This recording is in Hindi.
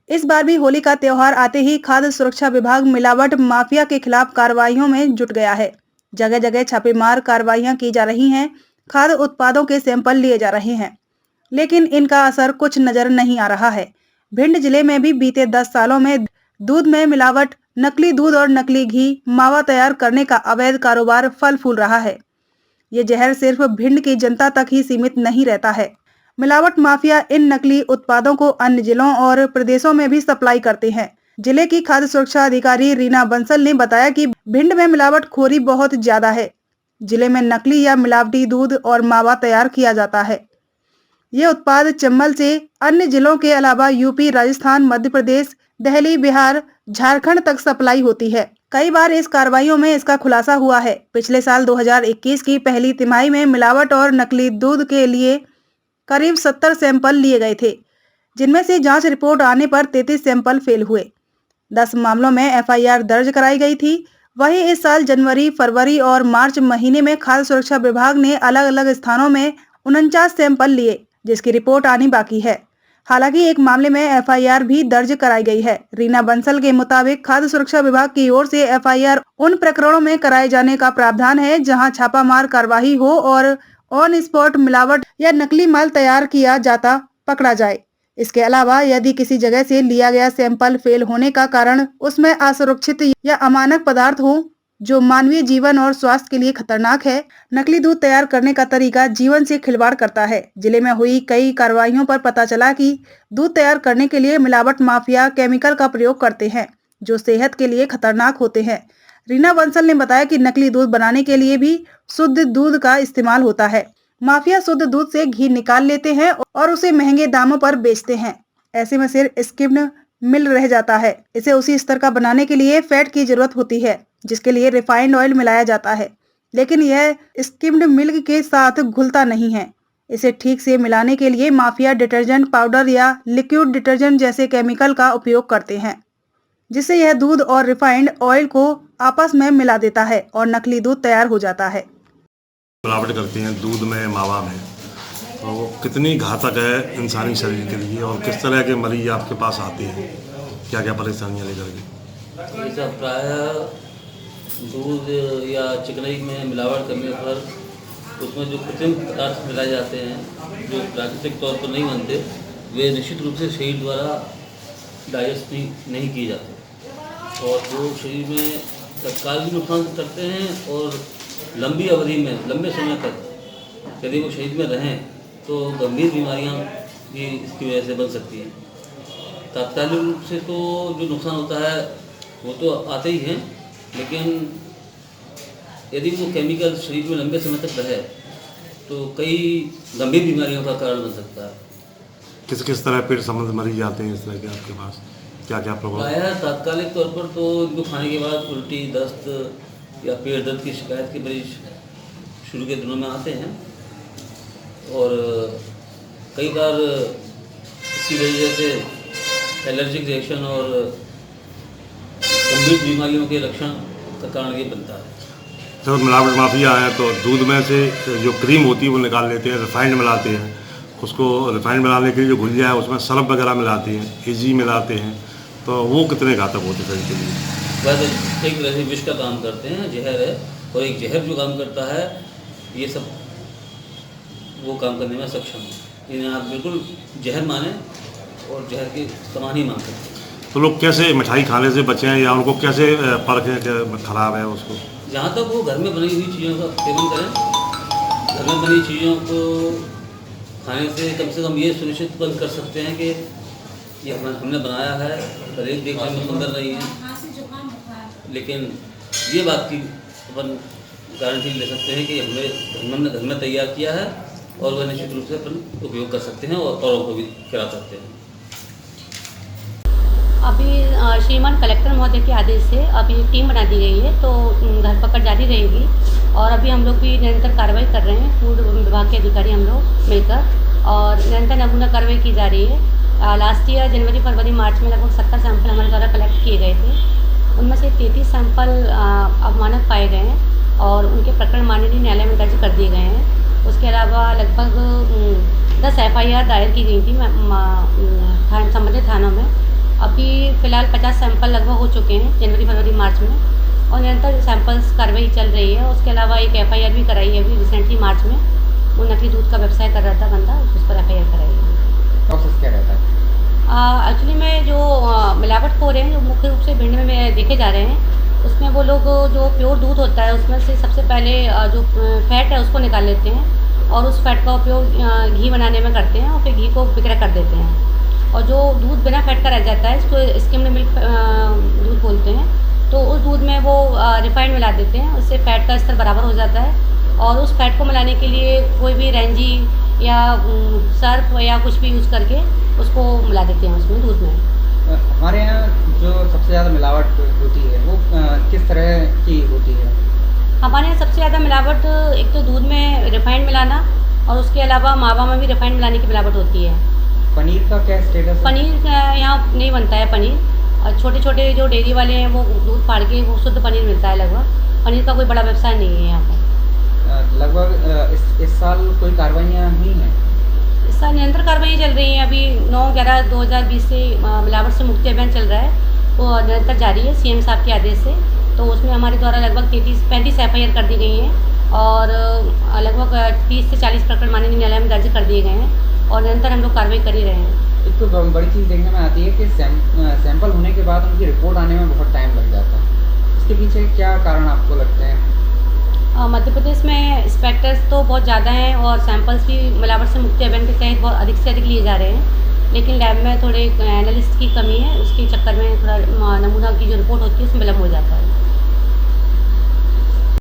इस बार भी होली का त्योहार आते ही खाद्य सुरक्षा विभाग मिलावट माफिया के खिलाफ कार्रवाइयों में जुट गया है। जगह जगह छापेमार कार्रवाइयां की जा रही हैं। खाद्य उत्पादों के सैंपल लिए जा रहे हैं, लेकिन इनका असर कुछ नजर नहीं आ रहा है। भिंड जिले में भी बीते 10 सालों में दूध में मिलावट, नकली दूध और नकली घी, मावा तैयार करने का अवैध कारोबार फल फूल रहा है। ये जहर सिर्फ भिंड की जनता तक ही सीमित नहीं रहता है। मिलावट माफिया इन नकली उत्पादों को अन्य जिलों और प्रदेशों में भी सप्लाई करते हैं। जिले की खाद्य सुरक्षा अधिकारी रीना बंसल ने बताया कि भिंड में मिलावटखोरी बहुत ज्यादा है। जिले में नकली या मिलावटी दूध और मावा तैयार किया जाता है। ये उत्पाद चंबल से अन्य जिलों के अलावा यूपी, राजस्थान, मध्य प्रदेश, दिल्ली, बिहार, झारखंड तक सप्लाई होती है। कई बार इस कार्रवाइयों में इसका खुलासा हुआ है। पिछले साल 2021 की पहली तिमाही में मिलावट और नकली दूध के लिए करीब 70 सैंपल लिए गए थे, जिनमें से जांच रिपोर्ट आने पर 33 सैंपल फेल हुए। 10 मामलों में एफआईआर दर्ज कराई गई थी। वहीं इस साल जनवरी, फरवरी और मार्च महीने में खाद्य सुरक्षा विभाग ने अलग अलग स्थानों में 49 सैंपल लिए, जिसकी रिपोर्ट आनी बाकी है। हालांकि एक मामले में एफआईआर भी दर्ज कराई गई है। रीना बंसल के मुताबिक खाद्य सुरक्षा विभाग की ओर से एफआईआर उन प्रकरणों में कराए जाने का प्रावधान है जहां छापामार कार्रवाई हो और ऑन स्पॉट मिलावट या नकली माल तैयार किया जाता पकड़ा जाए। इसके अलावा यदि किसी जगह से लिया गया सैंपल फेल होने का कारण उसमें असुरक्षित या अमानक पदार्थ हो जो मानवीय जीवन और स्वास्थ्य के लिए खतरनाक है। नकली दूध तैयार करने का तरीका जीवन से खिलवाड़ करता है। जिले में हुई कई कार्रवाइयों पर पता चला कि दूध तैयार करने के लिए मिलावट माफिया केमिकल का प्रयोग करते हैं जो सेहत के लिए खतरनाक होते हैं। रीना बंसल ने बताया कि नकली दूध बनाने के लिए भी शुद्ध दूध का इस्तेमाल होता है। माफिया शुद्ध दूध से घी निकाल लेते हैं और उसे महंगे दामों पर बेचते हैं। ऐसे में सिर्फ स्किम्ड मिल रह जाता है। इसे उसी स्तर का बनाने के लिए फैट की जरूरत होती है, जिसके लिए रिफाइंड ऑयल मिलाया जाता है, लेकिन यह स्किम्ड मिल्क के साथ घुलता नहीं है। इसे ठीक से मिलाने के लिए माफिया डिटर्जेंट पाउडर या लिक्विड डिटर्जेंट जैसे केमिकल का उपयोग करते हैं, जिससे यह दूध और रिफाइंड ऑयल को आपस में मिला देता है और नकली दूध तैयार हो जाता है। मिलावट करती हैं दूध में, मावा में, तो वो कितनी घातक है इंसानी शरीर के लिए और किस तरह के मरीज आपके पास आते हैं, क्या क्या परेशानियां लेकर के? ऐसा प्रायः दूध या चिकनाई में मिलावट करने पर उसमें जो कृत्रिम पदार्थ मिलाए जाते हैं जो प्राकृतिक तौर पर नहीं बनते, वे निश्चित रूप से शरीर द्वारा डाइजेस्ट नहीं किए जाते और वो शरीर में तत्काल भी नुकसान करते हैं और लंबी अवधि में, लंबे समय तक यदि वो शरीर में रहें तो गंभीर बीमारियां भी इसकी वजह से बन सकती हैं। तात्कालिक रूप से तो जो नुकसान होता है वो तो आते ही हैं, लेकिन यदि वो केमिकल शरीर में लंबे समय तक रहे तो कई गंभीर बीमारियों का कारण बन सकता है। किस किस तरह पेट संबंध मरीज आते हैं इस तरह के आपके पास, क्या क्या प्रॉब्लम? प्रायः तात्कालिक तौर पर तो इनको खाने के बाद उल्टी, दस्त या पेट दर्द की शिकायत के मरीज शुरू के दिनों में आते हैं और कई बार इसकी वजह से एलर्जिक रिएक्शन और गंभीर बीमारियों के लक्षण का कारण ये बनता है। जब मिलावट माफिया है तो दूध में से जो क्रीम होती है वो निकाल लेते हैं, रिफाइंड मिलाते हैं। उसको रिफाइंड मिलाने के लिए जो गुजिया है उसमें सरफ वगैरह मिलाते हैं, एजी मिलाते हैं, तो वो कितने घातक होते हैं शरीर के लिए? वह एक तरह से विष का काम करते हैं, जहर है, और एक जहर जो काम करता है ये सब वो काम करने में सक्षम है। इन्हें आप बिल्कुल जहर माने और जहर के समान ही मान सकते हैं। तो लोग कैसे मिठाई खाने से बचें या उनको कैसे परखें कि खराब है उसको? जहाँ तक वो घर में बनी हुई चीज़ों का सेवन करें। घर में बनी चीज़ों को खाने से कम ये सुनिश्चित कर सकते हैं कि ये हमने बनाया है, भले देखने में सुंदर नहीं है, लेकिन ये बात की अपन गारंटी ले सकते हैं कि हमने घर में तैयार किया है और वह निश्चित रूप से अपन उपयोग कर सकते हैं और औरों को भी खिला सकते हैं। अभी श्रीमान कलेक्टर महोदय के आदेश से अभी टीम बना दी गई है, तो घर पकड़ जारी रहेगी और अभी हम लोग भी निरंतर कार्रवाई कर रहे हैं। फूड विभाग के अधिकारी हम लोग मिलकर और निरंतर नमूना कार्रवाई की जा रही है। लास्ट ईयर जनवरी, फरवरी, मार्च में लगभग 70 सैंपल हमारे द्वारा कलेक्ट किए गए थे। उनमें से 33 सैंपल अवमानक पाए गए हैं और उनके प्रकरण माननीय न्यायालय में दर्ज कर दिए गए हैं। उसके अलावा लगभग 10 FIR दायर की गई थी संबंधित थानों में अभी फ़िलहाल 50 सैंपल लगभग हो चुके हैं जनवरी, फरवरी, मार्च में, और निरंतर सैंपल्स कार्रवाई चल रही है। उसके अलावा एक FIR भी कराई है अभी रिसेंटली मार्च में। वो नकली दूध का व्यवसाय कर रहा था बंदा, उस पर FIR कराई है। प्रोसेस क्या रहता है? एक्चुअली में जो मिलावटखोर हैं जो मुख्य रूप से भिंड में देखे जा रहे हैं, उसमें वो लोग जो प्योर दूध होता है उसमें से सबसे पहले जो फैट है उसको निकाल लेते हैं और उस फैट का उपयोग घी बनाने में करते हैं और फिर घी को विक्रय कर देते हैं। और जो दूध बिना फैट का रह जाता है इसको स्किम्ड मिल्क दूध बोलते हैं, तो उस दूध में वो रिफाइंड मिला देते हैं, उससे फैट का स्तर बराबर हो जाता है। और उस फैट को मिलाने के लिए कोई भी रेंजी या सर्फ या कुछ भी यूज़ करके उसको मिला देते हैं उसमें दूध में। हमारे यहाँ जो सबसे ज़्यादा मिलावट होती है वो किस तरह की होती है? हमारे यहाँ सबसे ज़्यादा मिलावट एक तो दूध में रिफाइंड मिलाना और उसके अलावा मावा में भी रिफाइंड मिलाने की मिलावट होती है। पनीर का क्या स्टेटस है? पनीर यहाँ नहीं बनता है पनीर, और छोटे छोटे जो डेयरी वाले हैं वो दूध फाड़ के वो शुद्ध पनीर मिलता है लगभग। पनीर का कोई बड़ा व्यवसाय नहीं है यहाँ पर। लगभग इस साल कोई कार्रवाइयाँ हुई हैं? इस साल निरंतर कार्रवाई चल रही हैं। अभी 9/11/2020 से मिलावट से मुक्ति अभियान चल रहा है, वो निरंतर जारी है CM साहब के आदेश से। तो उसमें हमारे द्वारा लगभग 35 FIR कर दी गई हैं और लगभग 30 से 40 प्रकरण माननीय न्यायालय में दर्ज कर दिए गए हैं और निरंतर हम लोग कार्रवाई कर ही रहे हैं। एक तो बड़ी चीज़ देखने में आती है कि सैंपल होने के बाद उनकी रिपोर्ट आने में बहुत टाइम लग जाता है। इसके पीछे क्या कारण आपको लगते हैं? मध्य प्रदेश में इंस्पेक्टर्स तो बहुत ज़्यादा हैं और सैंपल्स भी मिलावट से मुक्ति अभियान के तहत बहुत अधिक से अधिक लिए जा रहे हैं, लेकिन लैब में थोड़े एनालिस्ट की कमी है, उसके चक्कर में थोड़ा नमूना की जो रिपोर्ट होती है उसमें विलम्ब हो जाता है।